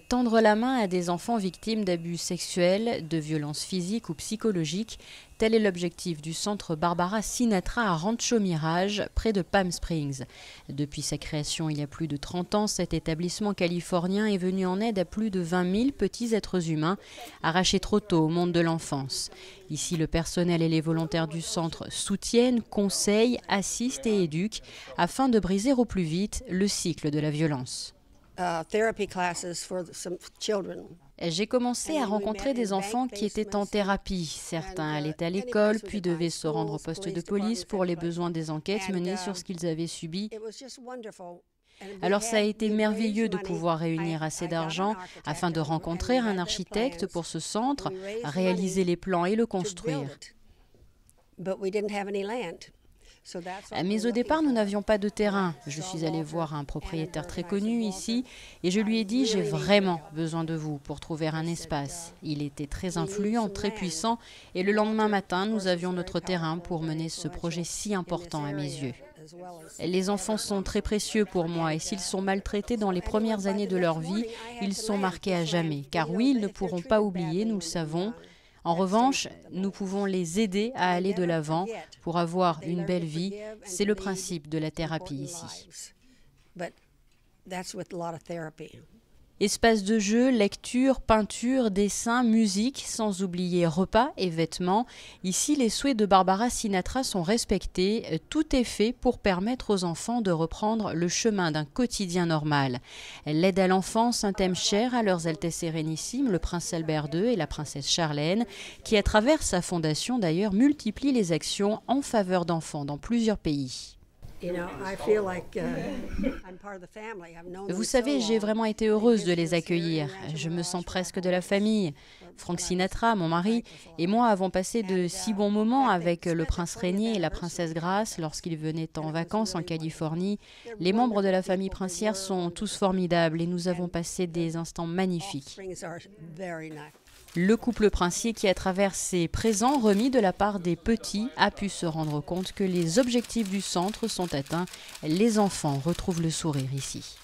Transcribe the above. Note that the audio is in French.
Tendre la main à des enfants victimes d'abus sexuels, de violences physiques ou psychologiques, tel est l'objectif du centre Barbara Sinatra à Rancho Mirage, près de Palm Springs. Depuis sa création il y a plus de 30 ans, cet établissement californien est venu en aide à plus de 20 000 petits êtres humains arrachés trop tôt au monde de l'enfance. Ici, le personnel et les volontaires du centre soutiennent, conseillent, assistent et éduquent afin de briser au plus vite le cycle de la violence. J'ai commencé à rencontrer des enfants qui étaient en thérapie. Certains allaient à l'école, puis devaient se rendre au poste de police pour les besoins des enquêtes menées sur ce qu'ils avaient subi. Alors ça a été merveilleux de pouvoir réunir assez d'argent afin de rencontrer un architecte pour ce centre, réaliser les plans et le construire. Mais au départ, nous n'avions pas de terrain. Je suis allée voir un propriétaire très connu ici et je lui ai dit « J'ai vraiment besoin de vous pour trouver un espace ». Il était très influent, très puissant et le lendemain matin, nous avions notre terrain pour mener ce projet si important à mes yeux. Les enfants sont très précieux pour moi et s'ils sont maltraités dans les premières années de leur vie, ils sont marqués à jamais. Car oui, ils ne pourront pas oublier, nous le savons. En revanche, nous pouvons les aider à aller de l'avant pour avoir une belle vie. C'est le principe de la thérapie ici. Espace de jeu, lecture, peinture, dessin, musique, sans oublier repas et vêtements. Ici, les souhaits de Barbara Sinatra sont respectés. Tout est fait pour permettre aux enfants de reprendre le chemin d'un quotidien normal. L'aide à l'enfance, un thème cher à leurs Altesses Sérénissimes, le prince Albert II et la princesse Charlène, qui à travers sa fondation d'ailleurs multiplie les actions en faveur d'enfants dans plusieurs pays. Vous savez, j'ai vraiment été heureuse de les accueillir. Je me sens presque de la famille. Frank Sinatra, mon mari, et moi avons passé de si bons moments avec le prince Rainier et la princesse Grace lorsqu'ils venaient en vacances en Californie. Les membres de la famille princière sont tous formidables et nous avons passé des instants magnifiques. Le couple princier qui, à travers ses présents remis de la part des petits, a pu se rendre compte que les objectifs du centre sont atteints. Les enfants retrouvent le sourire ici.